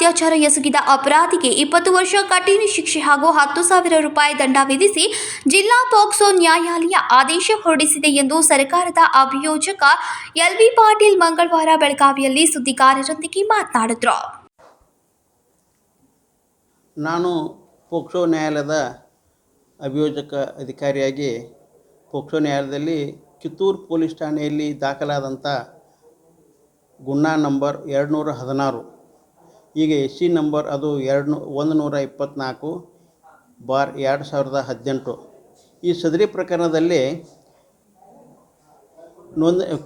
ಅತ್ಯಾಚಾರ ಎಸಗಿದ ಅಪರಾಧಿಗೆ 20 ವರ್ಷ ಕಠಿಣ ಶಿಕ್ಷೆ ಹಾಗೂ 10,000 ರೂಪಾಯಿ ದಂಡ ವಿಧಿಸಿ ಜಿಲ್ಲಾ ಪೋಕ್ಸೋ ನ್ಯಾಯಾಲಯ ಆದೇಶ ಹೊರಡಿಸಿದೆ ಎಂದು ಸರ್ಕಾರದ ಅಭಿಯೋಜಕ ಎಲ್.ವಿ. ಪಾಟೀಲ್ ಮಂಗಳವಾರ ಬೆಳಗಾವಿಯಲ್ಲಿ ಸುದ್ದಿಗಾರರೊಂದಿಗೆ ಮಾತನಾಡಿದರು. ನಾನು ಪೋಕ್ಸೋ ನ್ಯಾಯಾಲಯದ ಅಭಿಯೋಜಕ ಅಧಿಕಾರಿಯಾಗಿ ಪೋಕ್ಸೋ ನ್ಯಾಯಾಲಯದಲ್ಲಿ ಕಿತ್ತೂರು ಪೊಲೀಸ್ ಠಾಣೆಯಲ್ಲಿ ದಾಖಲಾದಂಥ ಗುನ್ಹಾ ನಂಬರ್ 216, ಈಗ ಎಸ್.ಸಿ. ನಂಬರ್ ಅದು 124/2018 ಈ ಸದರಿ ಪ್ರಕರಣದಲ್ಲಿ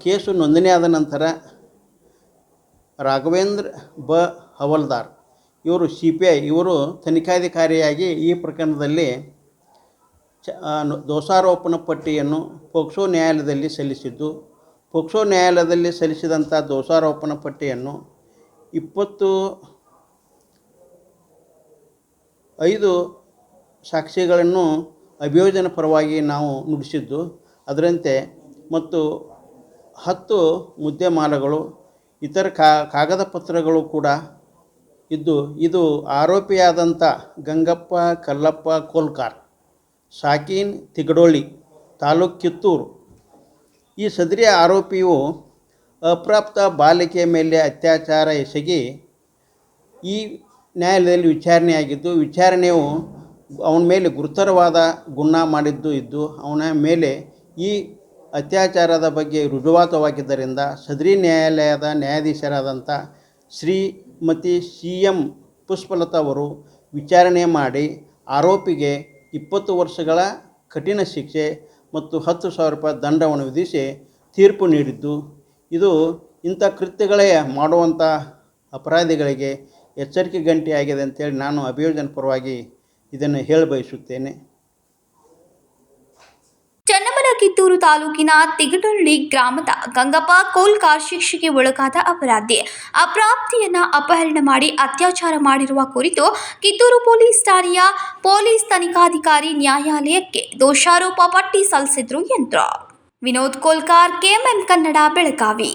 ಕೇಸು ನೋಂದಣಿಯಾದ ನಂತರ ರಾಘವೇಂದ್ರ ಹವಲ್ದಾರ್ ಇವರು CPI ಇವರು ತನಿಖಾಧಿಕಾರಿಯಾಗಿ ಈ ಪ್ರಕರಣದಲ್ಲಿ ದೋಷಾರೋಪಣಾ ಪಟ್ಟಿಯನ್ನು ಪೋಕ್ಸೋ ನ್ಯಾಯಾಲಯದಲ್ಲಿ ಸಲ್ಲಿಸಿದ್ದು, ಪೋಕ್ಸೋ ನ್ಯಾಯಾಲಯದಲ್ಲಿ ಸಲ್ಲಿಸಿದಂಥ ದೋಷಾರೋಪಣಾ ಪಟ್ಟಿಯನ್ನು 25 ಸಾಕ್ಷಿಗಳನ್ನು ಅಭಿಯೋಜನೆ ಪರವಾಗಿ ನಾವು ನುಡಿಸಿದ್ದು, ಅದರಂತೆ ಮತ್ತು 10 ಮುದ್ದೆ-ಮಾಲುಗಳು ಇತರ ಕಾಗದ ಪತ್ರಗಳು ಕೂಡ ಇದ್ದು, ಇದು ಆರೋಪಿಯಾದಂಥ ಗಂಗಪ್ಪ ಕಲ್ಲಪ್ಪ ಕೋಲ್ಕಾರ್, ಸಾಕೀನ್ ತಿಗಡೋಳಿ, ತಾಲೂಕು ಕಿತ್ತೂರು. ಈ ಸದರಿ ಆರೋಪಿಯು ಅಪ್ರಾಪ್ತ ಬಾಲಿಕೆಯ ಮೇಲೆ ಅತ್ಯಾಚಾರ ಎಸಗಿ ಈ ನ್ಯಾಯಾಲಯದಲ್ಲಿ ವಿಚಾರಣೆಯಾಗಿದ್ದು, ವಿಚಾರಣೆಯು ಅವನ ಮೇಲೆ ಗುರುತರವಾದ ಗುನ್ಹಾ ಮಾಡಿದ್ದು ಇದ್ದು, ಅವನ ಮೇಲೆ ಈ ಅತ್ಯಾಚಾರದ ಬಗ್ಗೆ ರುಜುವಾತವಾಗಿದ್ದರಿಂದ ಸದರಿ ನ್ಯಾಯಾಲಯದ ನ್ಯಾಯಾಧೀಶರಾದಂಥ ಶ್ರೀಮತಿ CM ಪುಷ್ಪಲತಾ ಅವರು ವಿಚಾರಣೆ ಮಾಡಿ ಆರೋಪಿಗೆ 20 ವರ್ಷಗಳ ಕಠಿಣ ಶಿಕ್ಷೆ ಮತ್ತು 10,000 ರೂಪಾಯಿ ದಂಡವನ್ನು ವಿಧಿಸಿ ತೀರ್ಪು ನೀಡಿದ್ದು, ಇದು ಇಂಥ ಕೃತ್ಯಗಳೇ ಮಾಡುವಂಥ ಅಪರಾಧಿಗಳಿಗೆ ಎಚ್ಚರಿಕೆ ಗಂಟೆಯಾಗಿದೆ ಅಂತೇಳಿ ನಾನು ಅಭಿಯೋಜನೆ ಪರವಾಗಿ ಇದನ್ನು ಹೇಳಬಯಸುತ್ತೇನೆ. ಕಿತ್ತೂರು ತಾಲೂಕಿನ ತಿಗಡಳ್ಳಿ ಗ್ರಾಮದ ಗಂಗಪ್ಪ ಕೋಲ್ಕಾರ್ ಶಿಕ್ಷೆಗೆ ಒಳಗಾದ ಅಪರಾಧಿ ಅಪ್ರಾಪ್ತಿಯನ್ನ ಅಪಹರಣ ಮಾಡಿ ಅತ್ಯಾಚಾರ ಮಾಡಿರುವ ಕುರಿತು ಕಿತ್ತೂರು ಪೊಲೀಸ್ ಠಾಣೆಯ ಪೊಲೀಸ್ ತನಿಖಾಧಿಕಾರಿ ನ್ಯಾಯಾಲಯಕ್ಕೆ ದೋಷಾರೋಪ ಪಟ್ಟಿ ಸಲ್ಲಿಸಿದ್ರು ಎಂದರು. ವಿನೋದ್ ಕೋಲ್ಕಾರ್, KMN ಕನ್ನಡ, ಬೆಳಗಾವಿ.